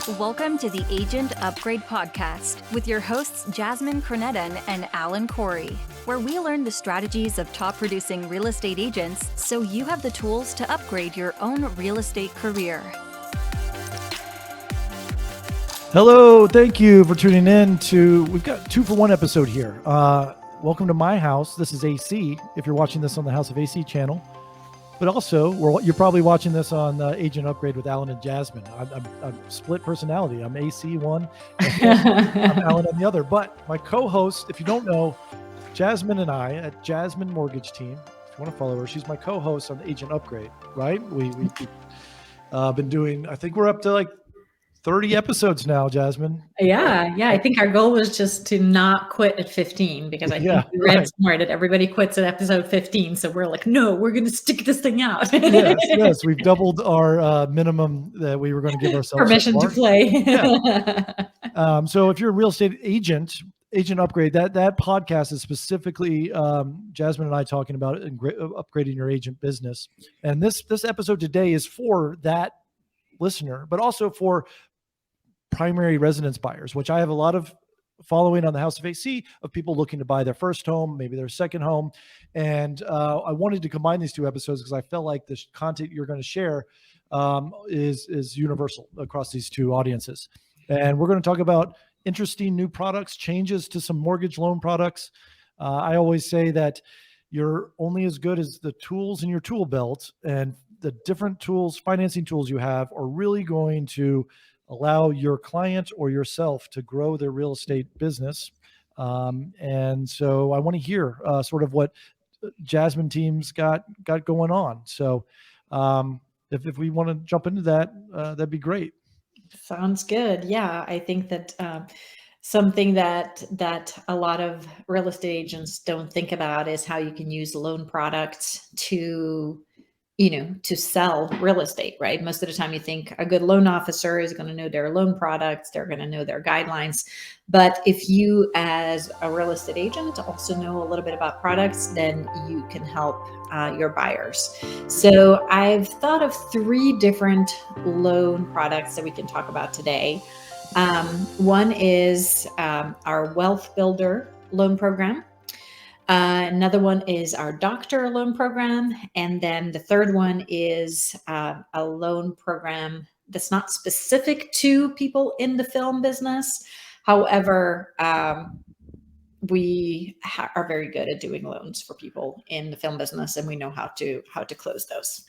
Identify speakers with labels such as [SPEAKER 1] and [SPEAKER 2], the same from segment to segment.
[SPEAKER 1] Welcome to the Agent Upgrade Podcast with your hosts Jasmine, Krnjetin, and Alan Corey, where we learn the strategies of top producing real estate agents so you have the tools to upgrade your own real estate career.
[SPEAKER 2] Hello, thank you for tuning in we've got 2-for-1 episode here. Welcome to my house. This is AC, if you're watching this on the House of AC channel. But also, you're probably watching this on Agent Upgrade with Alan and Jasmine. I'm split personality. I'm AC one, and I'm Alan on the other. But my co-host, if you don't know, Jasmine and I at Jasmine Mortgage Team. If you want to follow her, she's my co-host on Agent Upgrade. Right? We've been doing. I think we're up to like 30 episodes now, Jasmine.
[SPEAKER 3] Yeah. I think our goal was just to not quit at 15 because I think we read somewhere that everybody quits at episode 15. So we're like, no, we're going to stick this thing out.
[SPEAKER 2] yes. We've doubled our minimum that we were going to give ourselves.
[SPEAKER 3] Permission to play.
[SPEAKER 2] So if you're a real estate agent Upgrade, that podcast is specifically Jasmine and I talking about upgrading your agent business. And this episode today is for that listener, but also for primary residence buyers, which I have a lot of following on the House of AC of people looking to buy their first home, maybe their second home. And I wanted to combine these two episodes because I felt like the content you're going to share is universal across these two audiences. And we're going to talk about interesting new products, changes to some mortgage loan products. I always say that you're only as good as the tools in your tool belt, and the different tools, financing tools you have are really going to allow your client or yourself to grow their real estate business. And so I want to hear sort of what Jasmine team's got going on. So if we want to jump into that, that'd be great.
[SPEAKER 3] Sounds good. Yeah, I think that something that a lot of real estate agents don't think about is how you can use loan products to sell real estate, right? Most of the time you think a good loan officer is going to know their loan products, they're going to know their guidelines. But if you as a real estate agent also know a little bit about products, then you can help your buyers. So I've thought of 3 different loan products that we can talk about today. One is our Wealth Builder loan program. Another one is our doctor loan program. And then the third one is a loan program that's not specific to people in the film business. However, we are very good at doing loans for people in the film business, and we know how to close those.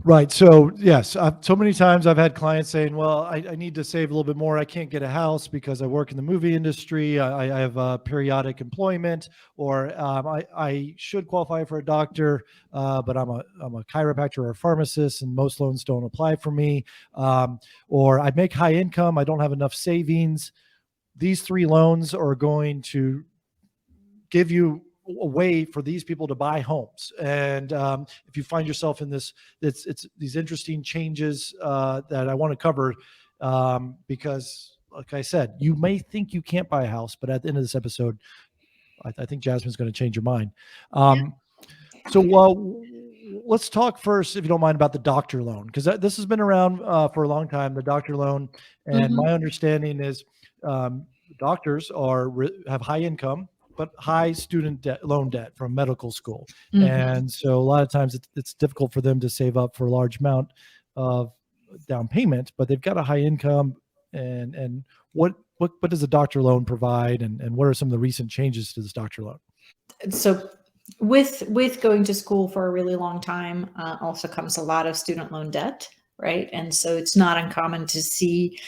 [SPEAKER 2] Right. So yes, so many times I've had clients saying, well, I need to save a little bit more. I can't get a house because I work in the movie industry. I have periodic employment, or I should qualify for a doctor, but I'm a chiropractor or a pharmacist, and most loans don't apply for me. Or I make high income. I don't have enough savings. These 3 loans are going to give you a way for these people to buy homes. And if you find yourself in it's these interesting changes that I want to cover, because like I said, you may think you can't buy a house, but at the end of this episode, I think Jasmine's going to change your mind. So let's talk first, if you don't mind, about the doctor loan, because this has been around for a long time, the doctor loan. And my understanding is doctors have high income, but high student loan debt from medical school. And so a lot of times it's difficult for them to save up for a large amount of down payment, but they've got a high income. And what does a doctor loan provide? And what are some of the recent changes to this doctor loan?
[SPEAKER 3] So with going to school for a really long time also comes a lot of student loan debt, right? And so it's not uncommon to see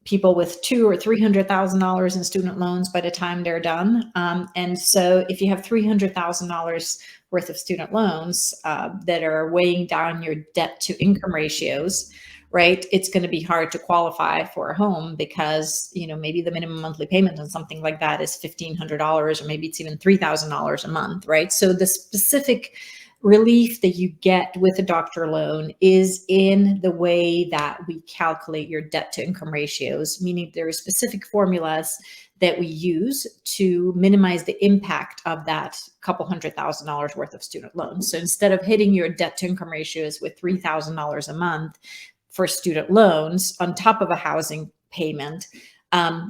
[SPEAKER 3] people with $200,000 or $300,000 in student loans by the time they're done. And so if you have $300,000 worth of student loans that are weighing down your debt to income ratios, right, it's going to be hard to qualify for a home because, maybe the minimum monthly payment on something like that is $1,500, or maybe it's even $3,000 a month, right? So the specific relief that you get with a doctor loan is in the way that we calculate your debt to income ratios, meaning there are specific formulas that we use to minimize the impact of that couple $100,000 worth of student loans. So instead of hitting your debt to income ratios with $3,000 a month, for student loans on top of a housing payment,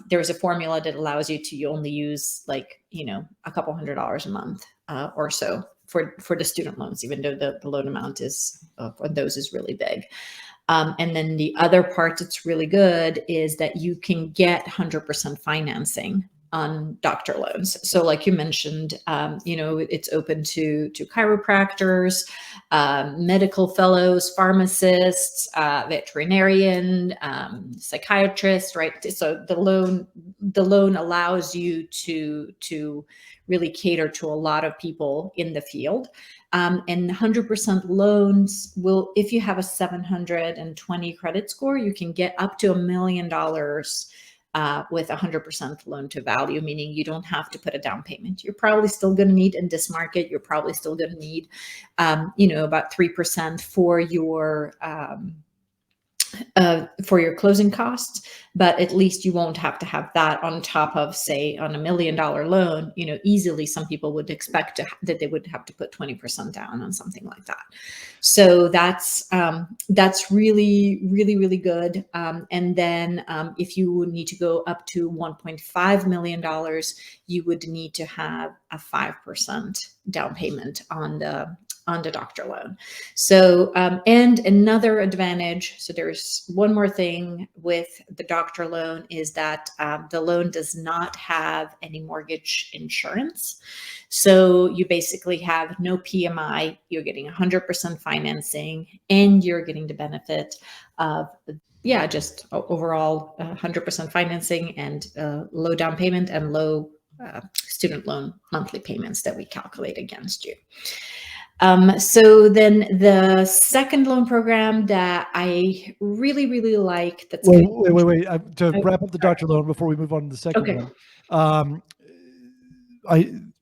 [SPEAKER 3] there's a formula that allows you to only use like, a couple $100 a month or so for the student loans, even though the loan amount is on those is really big. And then the other part that's really good is that you can get 100% financing on doctor loans. So like you mentioned, it's open to chiropractors, medical fellows, pharmacists, veterinarian, psychiatrists, right? So the loan allows you to really cater to a lot of people in the field. And 100% loans will, if you have a 720 credit score, you can get up to $1 million with 100% loan to value, meaning you don't have to put a down payment. You're probably still going to need, in this market, you're probably still going to need, about 3% for your closing costs, but at least you won't have to have that on top of, say, on $1 million loan. Easily some people would expect that they would have to put 20% down on something like that. So that's really, really, really good. And then if you would need to go up to $1.5 million, you would need to have a 5% down payment on the doctor loan. So, and another advantage, so there's one more thing with the doctor loan, is that the loan does not have any mortgage insurance. So you basically have no PMI, you're getting 100% financing, and you're getting the benefit of just overall 100% financing and low down payment and low student loan monthly payments that we calculate against you. So then the second loan program that I really, really like, that's
[SPEAKER 2] wait. To wrap up the doctor loan before we move on to the second one.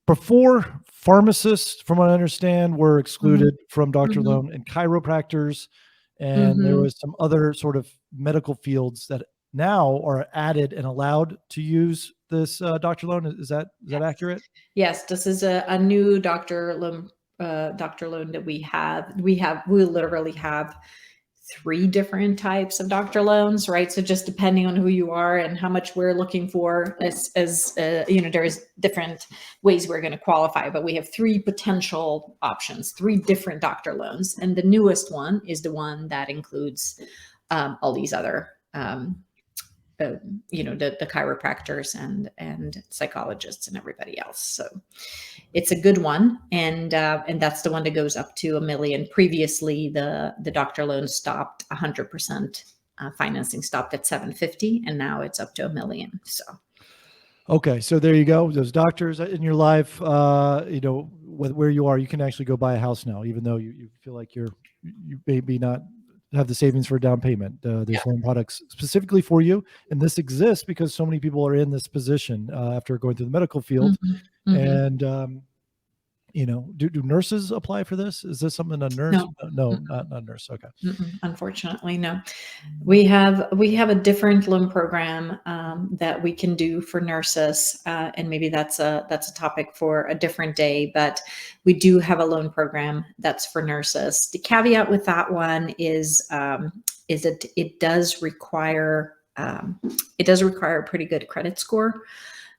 [SPEAKER 2] Before pharmacists, from what I understand, were excluded from doctor loan, and chiropractors, and there was some other sort of medical fields that now are added and allowed to use this doctor loan. Is that accurate?
[SPEAKER 3] Yes, this is a new doctor loan that we literally have 3 different types of doctor loans, right? So just depending on who you are and how much we're looking for, there's different ways we're going to qualify, but we have 3 potential options, 3 different doctor loans. And the newest one is the one that includes all these other the chiropractors and psychologists and everybody else. So it's a good one. And that's the one that goes up to $1 million. Previously, the doctor loan stopped 100% financing stopped at 750, and now it's up to $1 million. So.
[SPEAKER 2] Okay. So there you go. Those doctors in your life, where you are, you can actually go buy a house now, even though you feel like you maybe not have the savings for a down payment. There's loan products specifically for you. And this exists because so many people are in this position after going through the medical field. And, do nurses apply for this? Is this something a nurse? No, not a nurse. Okay.
[SPEAKER 3] Unfortunately, no. We have a different loan program that we can do for nurses, and maybe that's a topic for a different day. But we do have a loan program that's for nurses. The caveat with that one is that it does require a pretty good credit score.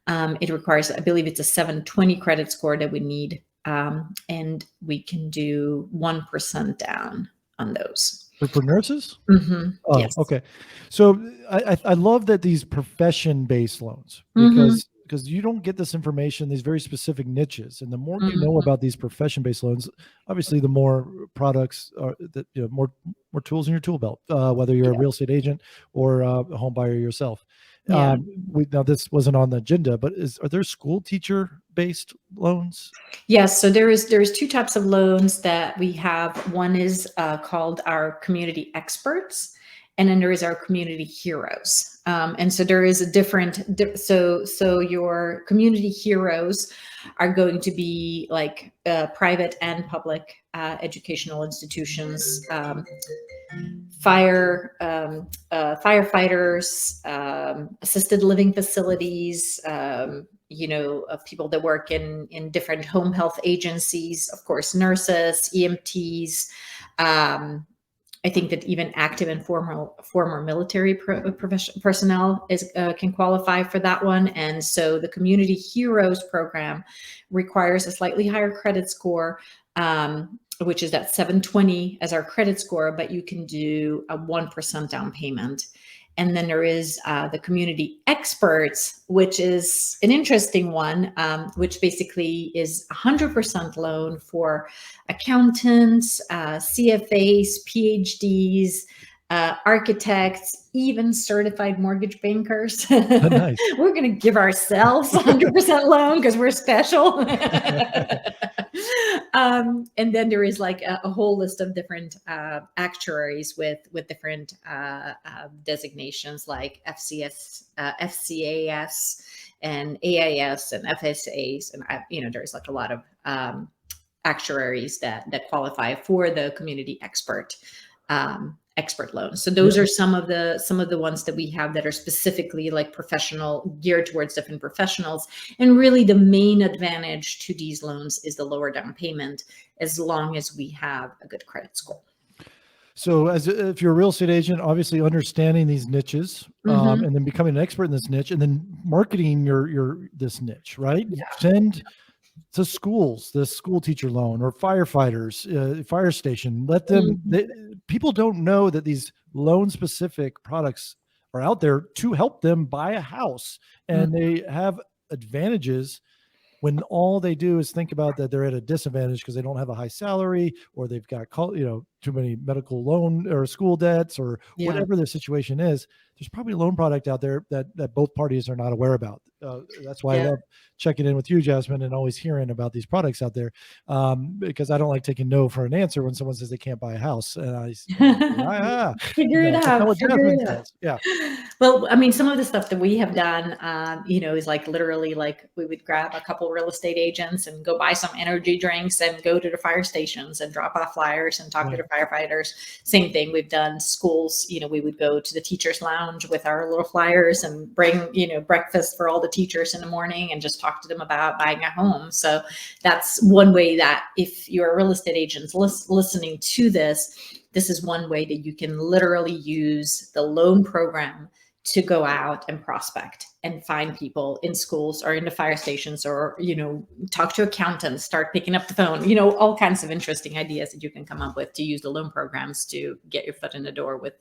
[SPEAKER 3] It requires, I believe, it's a 720 credit score that we need. And we can do 1% down on those.
[SPEAKER 2] For nurses?
[SPEAKER 3] Oh, yes.
[SPEAKER 2] Okay. So I love that these profession-based loans, because you don't get this information, these very specific niches. And the more you know about these profession-based loans, obviously the more products are that, more tools in your tool belt, whether you're a real estate agent or a home buyer yourself. Now this wasn't on the agenda, but are there school teacher based loans?
[SPEAKER 3] Yes. So there's 2 types of loans that we have. One is called our community experts, and then there is our community heroes. And so there is a different, so your community heroes are going to be like private and public educational institutions, firefighters, assisted living facilities, of people that work in different home health agencies, of course, nurses, EMTs, I think that even active and former military personnel can qualify for that one. And so the Community Heroes program requires a slightly higher credit score, which is at 720 as our credit score, but you can do a 1% down payment. And then there is the Community Experts, which is an interesting one, which basically is 100% loan for accountants, CFAs, PhDs, architects, even certified mortgage bankers.
[SPEAKER 2] Nice.
[SPEAKER 3] We're going to give ourselves 100% loan because we're special. And then there is like a whole list of different actuaries with different designations like FCS, FCAS, and AIS, and FSAs, and there's like a lot of actuaries that qualify for the Community Expert loans. So those are some of the ones that we have that are specifically like professional, geared towards different professionals. And really the main advantage to these loans is the lower down payment, as long as we have a good credit score.
[SPEAKER 2] So if you're a real estate agent, obviously understanding these niches, and then becoming an expert in this niche, and then marketing this niche, right?
[SPEAKER 3] Yeah.
[SPEAKER 2] Send to schools, the school teacher loan, or firefighters, fire station. Let them, people don't know that these loan specific products are out there to help them buy a house, and they have advantages when all they do is think about that they're at a disadvantage because they don't have a high salary, or they've got, too many medical loan or school debts, or whatever their situation is. There's probably a loan product out there that both parties are not aware about. That's why I love checking in with you, Jasmine, and always hearing about these products out there, because I don't like taking no for an answer when someone says they can't buy a house, and I
[SPEAKER 3] figure it out.
[SPEAKER 2] Yeah.
[SPEAKER 3] Well, I mean, some of the stuff that we have done, is like literally like we would grab a couple real estate agents and go buy some energy drinks and go to the fire stations and drop off flyers and talk to the firefighters. Same thing. We've done schools. We would go to the teachers' lounge with our little flyers and bring, breakfast for all the teachers in the morning and just talk to them about buying a home. So that's one way that if you're a real estate agent listening to this is one way that you can literally use the loan program to go out and prospect and find people in schools or in the fire stations, or, talk to accountants, start picking up the phone, all kinds of interesting ideas that you can come up with to use the loan programs to get your foot in the door with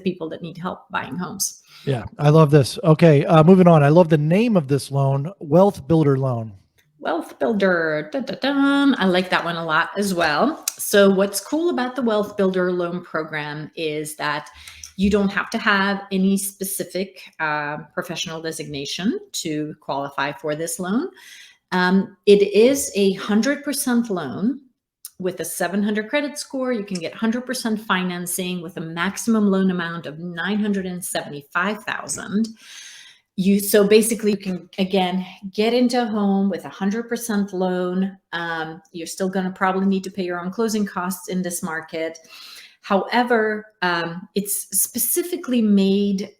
[SPEAKER 3] people that need help buying homes.
[SPEAKER 2] Yeah, I love this. Okay, moving on. I love the name of this loan, Wealth Builder Loan.
[SPEAKER 3] Wealth Builder. I like that one a lot as well. So what's cool about the Wealth Builder loan program is that you don't have to have any specific professional designation to qualify for this loan. It is a 100% loan with a 700 credit score. You can get 100% financing with a maximum loan amount of $975,000. So basically you can, again, get into a home with 100% loan. You're still going to probably need to pay your own closing costs in this market. However, it's specifically made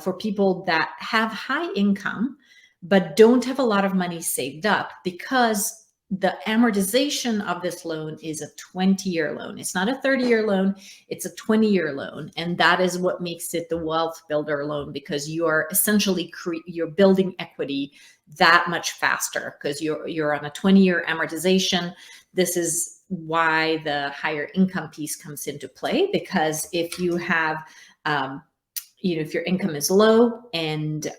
[SPEAKER 3] for people that have high income, but don't have a lot of money saved up, because the amortization of this loan is a 20-year loan. It's not a 30-year loan. It's a 20-year loan. And that is what makes it the Wealth Builder loan, because you are essentially you're building equity that much faster because you're on a 20-year amortization. This is why the higher income piece comes into play, because if you have, if your income is low and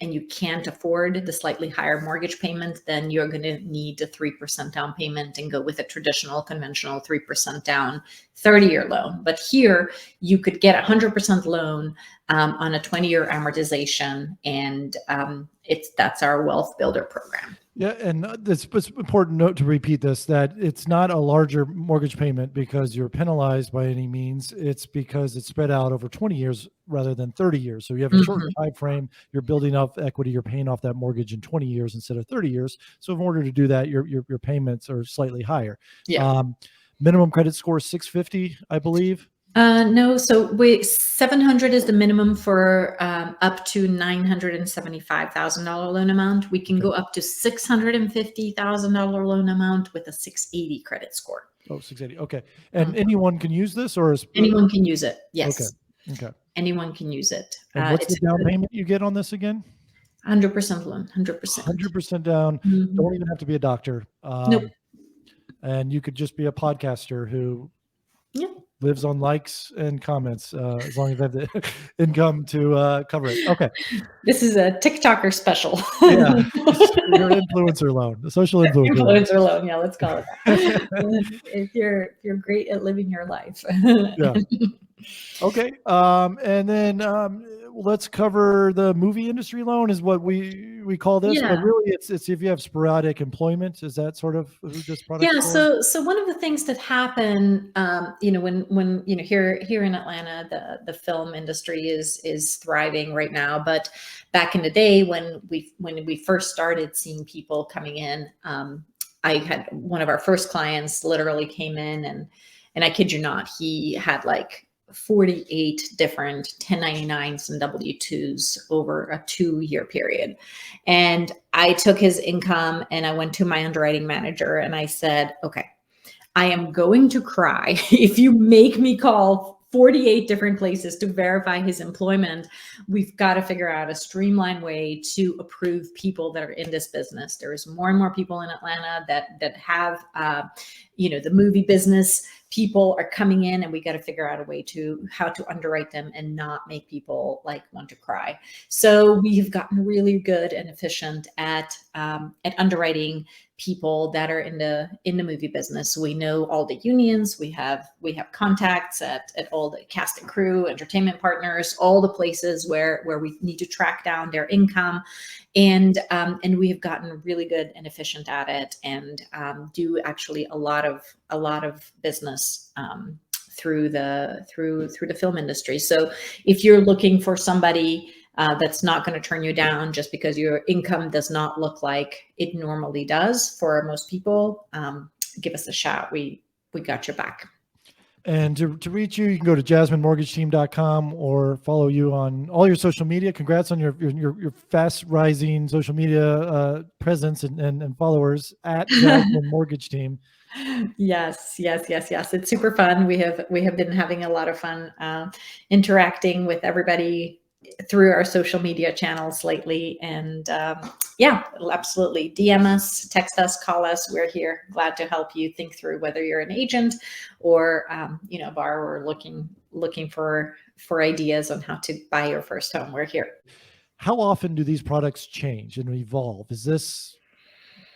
[SPEAKER 3] you can't afford the slightly higher mortgage payment, then you're going to need a 3% down payment and go with a traditional, conventional 3% down 30-year loan. But here you could get a 100% loan on a 20-year amortization, and that's our Wealth Builder program.
[SPEAKER 2] Yeah, and it's important note to repeat this, that it's not a larger mortgage payment because you're penalized by any means. It's because it's spread out over 20 years rather than 30 years. So you have a shorter time frame, you're building up equity, you're paying off that mortgage in 20 years instead of 30 years. So in order to do that, your payments are slightly higher.
[SPEAKER 3] Yeah.
[SPEAKER 2] Minimum credit score is 650, I believe.
[SPEAKER 3] No, so 700 is the minimum for up to $975,000 loan amount. We can go up to $650,000 loan amount with a 680 credit score.
[SPEAKER 2] Oh, 680. Okay. And anyone can use this, or is
[SPEAKER 3] anyone can use it? Yes.
[SPEAKER 2] Okay.
[SPEAKER 3] Anyone can use it.
[SPEAKER 2] And what's the down payment you get on this again?
[SPEAKER 3] 100% loan, 100%.
[SPEAKER 2] 100% down.
[SPEAKER 3] Mhm.
[SPEAKER 2] Don't even have to be a doctor.
[SPEAKER 3] Nope.
[SPEAKER 2] And you could just be a podcaster who
[SPEAKER 3] Yeah.
[SPEAKER 2] lives on likes and comments, as long as they have the income to cover it. Okay.
[SPEAKER 3] This is a TikToker special.
[SPEAKER 2] Yeah. Your influencer loan, the social influencer loan.
[SPEAKER 3] Influencer loan. Yeah, let's call it that. if you're great at living your life.
[SPEAKER 2] Yeah. Okay. And then let's cover the movie industry loan is what we call this,
[SPEAKER 3] Yeah.
[SPEAKER 2] but really it's if you have sporadic employment, is that sort of who this product
[SPEAKER 3] Yeah.
[SPEAKER 2] is for?
[SPEAKER 3] So one of the things that happen, when here in Atlanta, the film industry is thriving right now. But back in the day when we first started seeing people coming in, I had one of our first clients literally came in and I kid you not, he had like 48 different 1099s and W-2s over a 2-year period. And I took his income and I went to my underwriting manager and I said, okay, I am going to cry if you make me call 48 different places to verify his employment. We've got to figure out a streamlined way to approve people that are in this business. There's more and more people in Atlanta that have, the movie business. People are coming in and we got to figure out a way to how to underwrite them and not make people like want to cry. So we've gotten really good and efficient at underwriting people that are in the movie business. We know all the unions. We have contacts at all the cast and crew, entertainment partners, all the places where we need to track down their income, and we have gotten really good and efficient at it, and do actually a lot of business through the film industry. So if you're looking for somebody that's not going to turn you down just because your income does not look like it normally does for most people, give us a shout. We got your back.
[SPEAKER 2] And to reach you, you can go to jasminemortgageteam.com or follow you on all your social media. Congrats on your fast rising social media presence and followers at Jasmine Mortgage Team.
[SPEAKER 3] Yes. It's super fun. We have been having a lot of fun interacting with everybody through our social media channels lately. And absolutely. DM us, text us, call us. We're here. Glad to help you think through whether you're an agent or, a borrower looking for ideas on how to buy your first home. We're here.
[SPEAKER 2] How often do these products change and evolve? Is this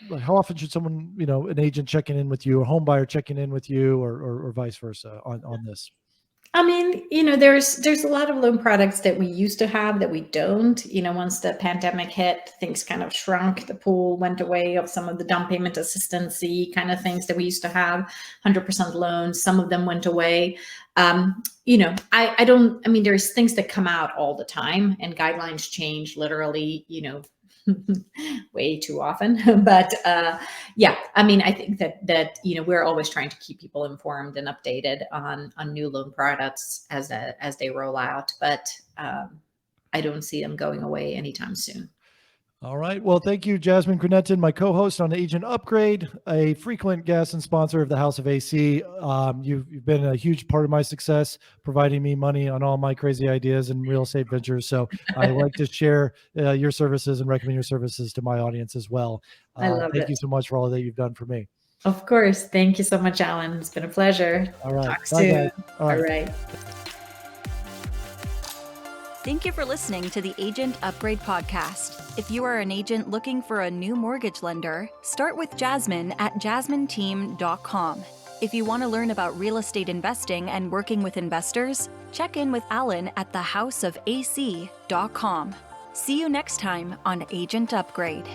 [SPEAKER 2] like, how often should someone, an agent checking in with you, a home buyer checking in with you, or vice versa on this?
[SPEAKER 3] I mean, there's a lot of loan products that we used to have that we don't. Once the pandemic hit, things kind of shrunk. The pool went away of some of the down payment assistance kind of things that we used to have, 100% loans. Some of them went away. There's things that come out all the time, and guidelines change literally, way too often. But I think that we're always trying to keep people informed and updated on new loan products as they roll out. But I don't see them going away anytime soon.
[SPEAKER 2] All right. Well, thank you, Jasmine Krnjetin, my co-host on Agent Upgrade, a frequent guest and sponsor of the House of AC. You've been a huge part of my success, providing me money on all my crazy ideas and real estate ventures. So I like to share your services and recommend your services to my audience as well.
[SPEAKER 3] I love it.
[SPEAKER 2] Thank you so much for all that you've done for me.
[SPEAKER 3] Of course. Thank you so much, Alan. It's been a pleasure.
[SPEAKER 2] All right.
[SPEAKER 3] Talk soon.
[SPEAKER 2] All
[SPEAKER 3] right.
[SPEAKER 1] Thank you for listening to the Agent Upgrade Podcast. If you are an agent looking for a new mortgage lender, start with Jasmine at jasmineteam.com. If you want to learn about real estate investing and working with investors, check in with Alan at thehouseofac.com. See you next time on Agent Upgrade.